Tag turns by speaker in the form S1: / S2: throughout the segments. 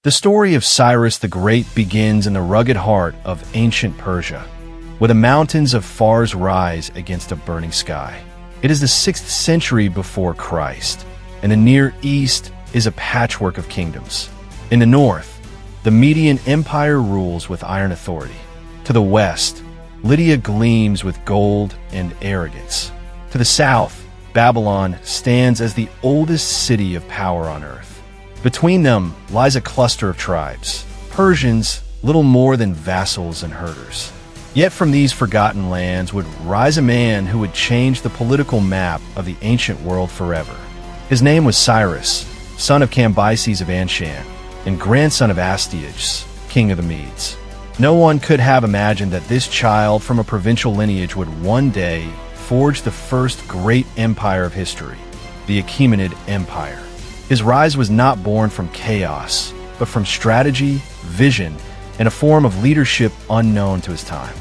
S1: The story of Cyrus the Great begins in the rugged heart of ancient Persia, where the mountains of Fars rise against a burning sky. It is the 6th century before Christ, and the Near East is a patchwork of kingdoms. In the north, the Median Empire rules with iron authority. To the west, Lydia gleams with gold and arrogance. To the south, Babylon stands as the oldest city of power on earth. Between them lies a cluster of tribes, Persians, little more than vassals and herders. Yet from these forgotten lands would rise a man who would change the political map of the ancient world forever. His name was Cyrus, son of Cambyses of Anshan, and grandson of Astyages, king of the Medes. No one could have imagined that this child from a provincial lineage would one day forge the first great empire of history, the Achaemenid Empire. His rise was not born from chaos, but from strategy, vision, and a form of leadership unknown to his time.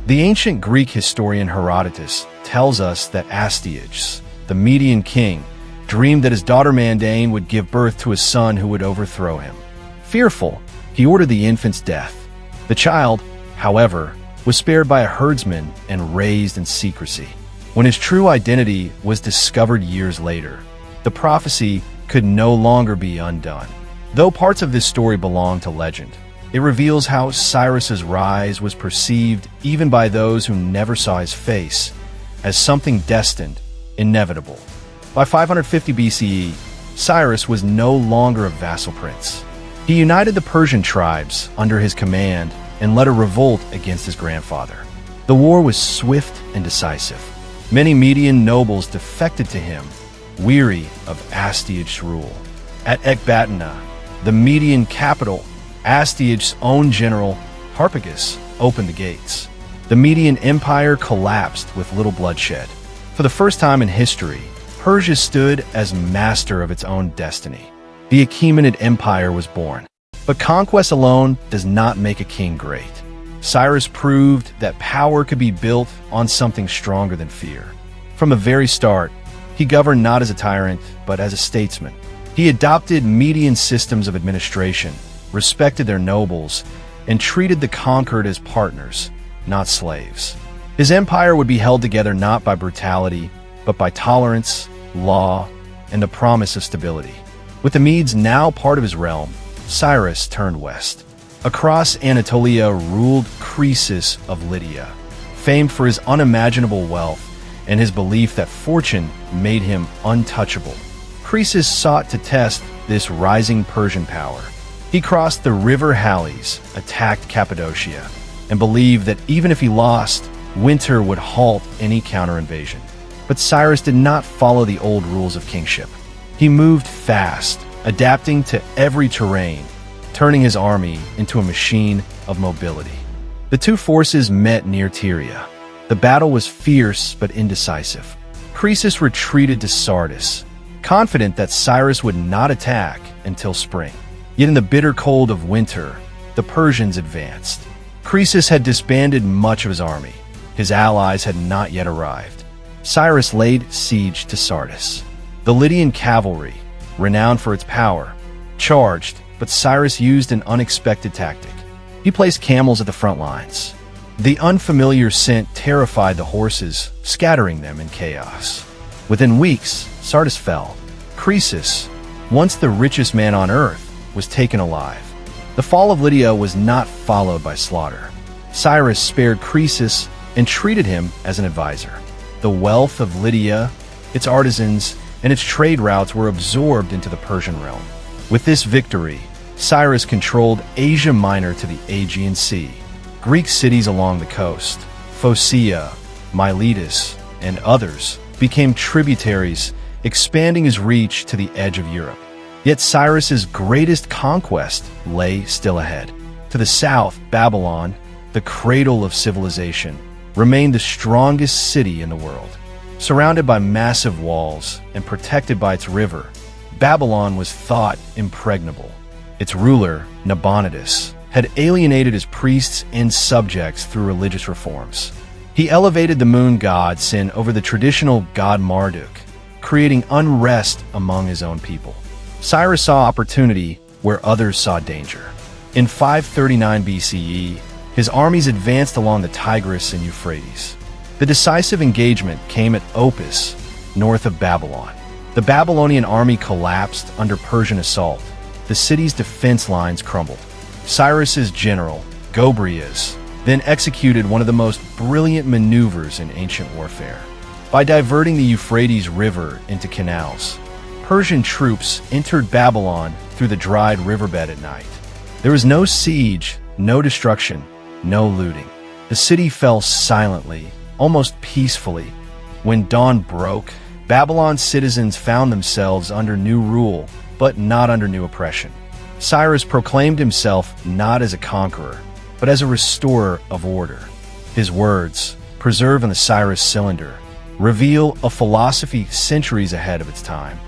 S1: The ancient Greek historian Herodotus tells us that Astyages, the Median king, dreamed that his daughter Mandane would give birth to a son who would overthrow him. Fearful, he ordered the infant's death. The child, however, was spared by a herdsman and raised in secrecy. When his true identity was discovered years later, the prophecy could no longer be undone. Though parts of this story belong to legend, it reveals how Cyrus's rise was perceived even by those who never saw his face as something destined, inevitable. By 550 BCE, Cyrus was no longer a vassal prince. He united the Persian tribes under his command and led a revolt against his grandfather. The war was swift and decisive. Many Median nobles defected to him, weary of Astyages' rule. At Ecbatana, the Median capital, Astyages' own general, Harpagus, opened the gates. The Median Empire collapsed with little bloodshed. For the first time in history, Persia stood as master of its own destiny. The Achaemenid Empire was born. But conquest alone does not make a king great. Cyrus proved that power could be built on something stronger than fear. From the very start, he governed not as a tyrant, but as a statesman. He adopted Median systems of administration, respected their nobles, and treated the conquered as partners, not slaves. His empire would be held together not by brutality, but by tolerance, law, and the promise of stability. With the Medes now part of his realm, Cyrus turned west. Across Anatolia ruled Croesus of Lydia, famed for his unimaginable wealth and his belief that fortune made him untouchable. Croesus sought to test this rising Persian power. He crossed the river Halys, attacked Cappadocia, and believed that even if he lost, winter would halt any counter-invasion. But Cyrus did not follow the old rules of kingship. He moved fast, adapting to every terrain, turning his army into a machine of mobility. The two forces met near Pteria. The battle was fierce but indecisive. Croesus retreated to Sardis, confident that Cyrus would not attack until spring. Yet in the bitter cold of winter, the Persians advanced. Croesus had disbanded much of his army. His allies had not yet arrived. Cyrus laid siege to Sardis. The Lydian cavalry, renowned for its power, charged, but Cyrus used an unexpected tactic. He placed camels at the front lines. The unfamiliar scent terrified the horses, scattering them in chaos. Within weeks, Sardis fell. Croesus, once the richest man on earth, was taken alive. The fall of Lydia was not followed by slaughter. Cyrus spared Croesus and treated him as an advisor. The wealth of Lydia, its artisans, and its trade routes were absorbed into the Persian realm. With this victory, Cyrus controlled Asia Minor to the Aegean Sea. Greek cities along the coast, Phocaea, Miletus, and others, became tributaries, expanding his reach to the edge of Europe. Yet Cyrus's greatest conquest lay still ahead. To the south, Babylon, the cradle of civilization, remained the strongest city in the world. Surrounded by massive walls and protected by its river, Babylon was thought impregnable. Its ruler, Nabonidus, had alienated his priests and subjects through religious reforms. He elevated the moon god Sin over the traditional god Marduk, creating unrest among his own people. Cyrus saw opportunity where others saw danger. In 539 BCE, his armies advanced along the Tigris and Euphrates. The decisive engagement came at Opis, north of Babylon. The Babylonian army collapsed under Persian assault. The city's defense lines crumbled. Cyrus's general, Gobryas, then executed one of the most brilliant maneuvers in ancient warfare. By diverting the Euphrates River into canals, Persian troops entered Babylon through the dried riverbed at night. There was no siege, no destruction, no looting. The city fell silently, almost peacefully. When dawn broke, Babylon's citizens found themselves under new rule, but not under new oppression. Cyrus proclaimed himself not as a conqueror, but as a restorer of order. His words, preserved in the Cyrus cylinder, reveal a philosophy centuries ahead of its time.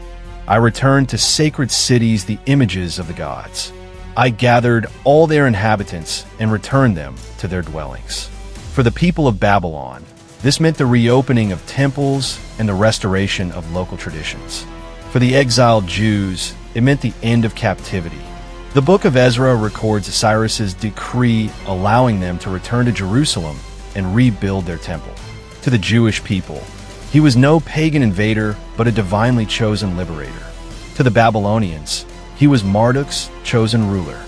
S1: I returned to sacred cities, the images of the gods. I gathered all their inhabitants and returned them to their dwellings. For the people of Babylon, this meant the reopening of temples and the restoration of local traditions. For the exiled Jews, it meant the end of captivity. The Book of Ezra records Cyrus's decree allowing them to return to Jerusalem and rebuild their temple. To the Jewish people, he was no pagan invader, but a divinely chosen liberator. To the Babylonians, he was Marduk's chosen ruler.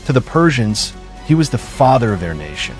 S1: To the Persians, he was the father of their nation.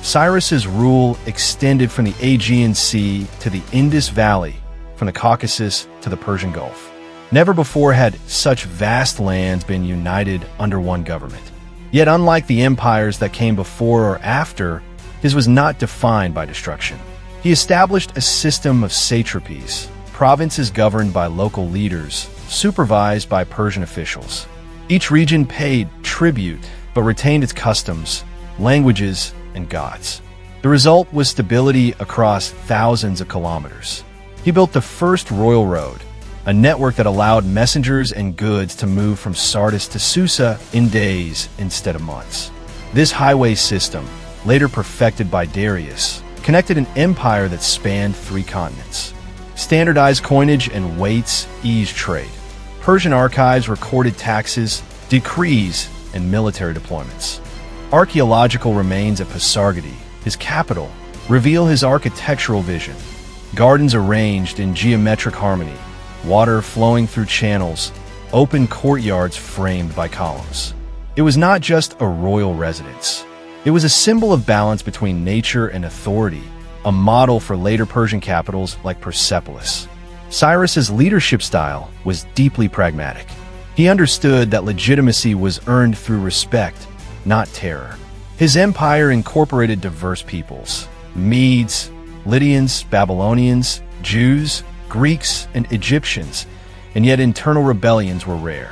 S1: Cyrus's rule extended from the Aegean Sea to the Indus Valley, from the Caucasus to the Persian Gulf. Never before had such vast lands been united under one government. Yet unlike the empires that came before or after, his was not defined by destruction. He established a system of satrapies, provinces governed by local leaders, supervised by Persian officials. Each region paid tribute, but retained its customs, languages, and gods. The result was stability across thousands of kilometers. He built the first royal road, a network that allowed messengers and goods to move from Sardis to Susa in days instead of months. This highway system, later perfected by Darius, connected an empire that spanned 3 continents. Standardized coinage and weights eased trade. Persian archives recorded taxes, decrees, and military deployments. Archaeological remains at Pasargadae, his capital, reveal his architectural vision. Gardens arranged in geometric harmony, water flowing through channels, open courtyards framed by columns. It was not just a royal residence. It was a symbol of balance between nature and authority, a model for later Persian capitals like Persepolis. Cyrus's leadership style was deeply pragmatic. He understood that legitimacy was earned through respect, not terror. His empire incorporated diverse peoples: Medes, Lydians, Babylonians, Jews, Greeks, and Egyptians, and yet internal rebellions were rare.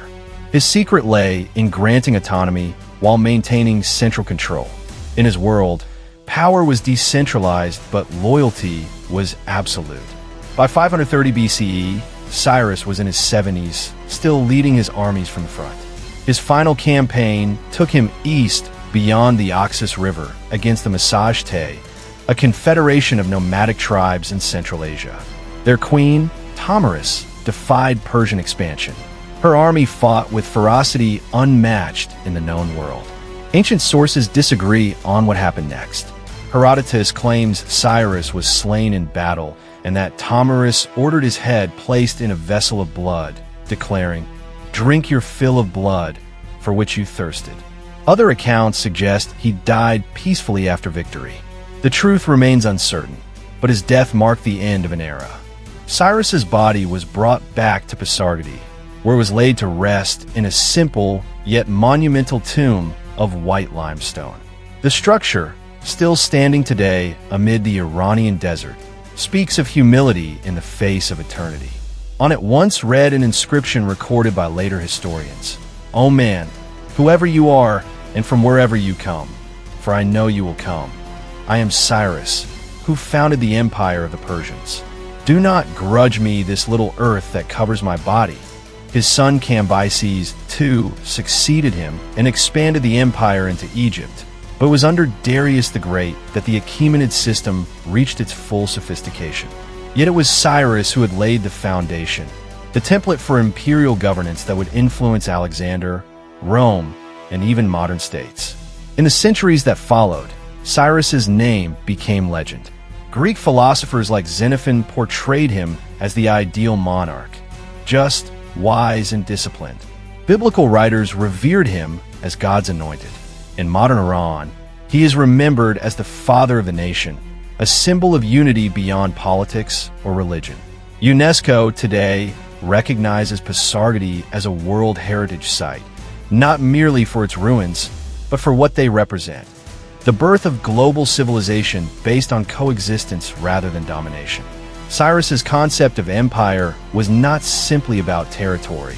S1: His secret lay in granting autonomy while maintaining central control. In his world, power was decentralized, but loyalty was absolute. By 530 BCE, Cyrus was in his 70s, still leading his armies from the front. His final campaign took him east beyond the Halys River against the Massagetæ, a confederation of nomadic tribes in Central Asia. Their queen, Thamyris, defied Persian expansion. Her army fought with ferocity unmatched in the known world. Ancient sources disagree on what happened next. Herodotus claims Cyrus was slain in battle and that Thamyris ordered his head placed in a vessel of blood, declaring, "Drink your fill of blood, for which you thirsted." Other accounts suggest he died peacefully after victory. The truth remains uncertain, but his death marked the end of an era. Cyrus's body was brought back to Pasargadae, where it was laid to rest in a simple yet monumental tomb of white limestone. The structure, still standing today amid the Iranian desert, speaks of humility in the face of eternity. On it once read an inscription recorded by later historians: "O man, whoever you are and from wherever you come, for I know you will come. I am Cyrus, who founded the empire of the Persians. Do not grudge me this little earth that covers my body." His son Cambyses, too, succeeded him and expanded the empire into Egypt. But it was under Darius the Great that the Achaemenid system reached its full sophistication. Yet it was Cyrus who had laid the foundation, the template for imperial governance that would influence Alexander, Rome, and even modern states. In the centuries that followed, Cyrus's name became legend. Greek philosophers like Xenophon portrayed him as the ideal monarch, just, wise, and disciplined. Biblical writers revered him as God's anointed. In modern Iran, he is remembered as the father of the nation, a symbol of unity beyond politics or religion. UNESCO today recognizes Pasargadae as a World Heritage Site, not merely for its ruins, but for what they represent. The birth of global civilization based on coexistence rather than domination. Cyrus's concept of empire was not simply about territory.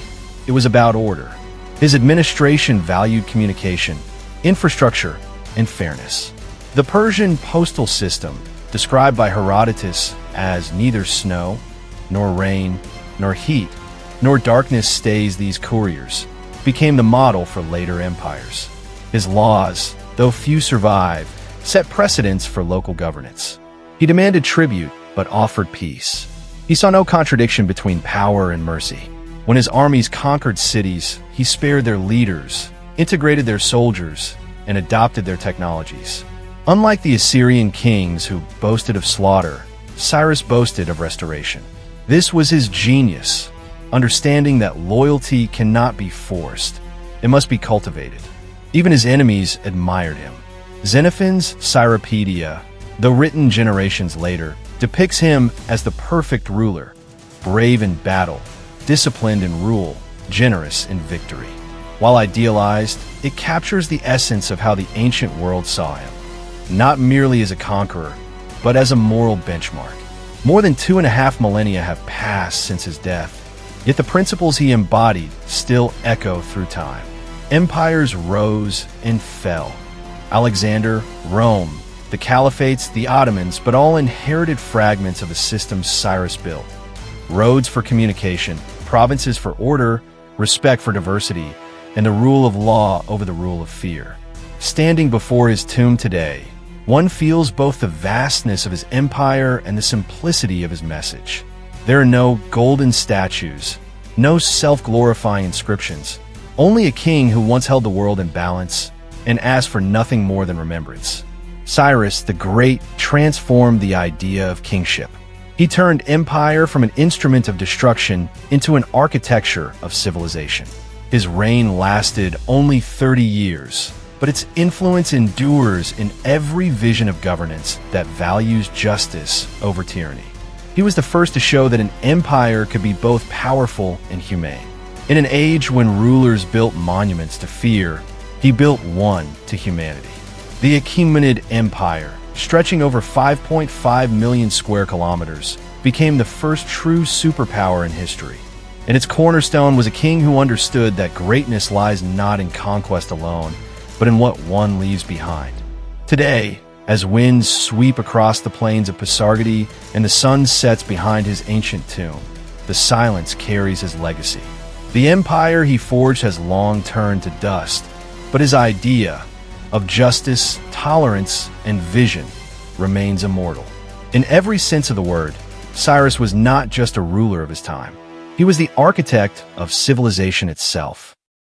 S1: It was about order. His administration valued communication, infrastructure, and fairness. The Persian postal system, described by Herodotus as neither snow, nor rain, nor heat, nor darkness stays these couriers, became the model for later empires. His laws, though few survive, set precedents for local governance. He demanded tribute, but offered peace. He saw no contradiction between power and mercy. When his armies conquered cities, he spared their leaders, integrated their soldiers, and adopted their technologies. Unlike the Assyrian kings who boasted of slaughter, Cyrus boasted of restoration. This was his genius, understanding that loyalty cannot be forced. It must be cultivated. Even his enemies admired him. Xenophon's Cyropedia, though written generations later, depicts him as the perfect ruler, brave in battle, disciplined in rule, generous in victory. While idealized, it captures the essence of how the ancient world saw him, not merely as a conqueror, but as a moral benchmark. More than 2.5 millennia have passed since his death, yet the principles he embodied still echo through time. Empires rose and fell. Alexander, Rome, the Caliphates, the Ottomans, but all inherited fragments of a system Cyrus built. Roads for communication, provinces for order, respect for diversity, and the rule of law over the rule of fear. Standing before his tomb today, one feels both the vastness of his empire and the simplicity of his message. There are no golden statues, no self-glorifying inscriptions, only a king who once held the world in balance and asked for nothing more than remembrance. Cyrus the Great transformed the idea of kingship. He turned empire from an instrument of destruction into an architecture of civilization. His reign lasted only 30 years, but its influence endures in every vision of governance that values justice over tyranny. He was the first to show that an empire could be both powerful and humane. In an age when rulers built monuments to fear, he built one to humanity. The Achaemenid Empire, stretching over 5.5 million square kilometers, became the first true superpower in history. And its cornerstone was a king who understood that greatness lies not in conquest alone, but in what one leaves behind. Today, as winds sweep across the plains of Pasargadae and the sun sets behind his ancient tomb, the silence carries his legacy. The empire he forged has long turned to dust, but his idea of justice, tolerance, and vision remains immortal. In every sense of the word, Cyrus was not just a ruler of his time. He was the architect of civilization itself.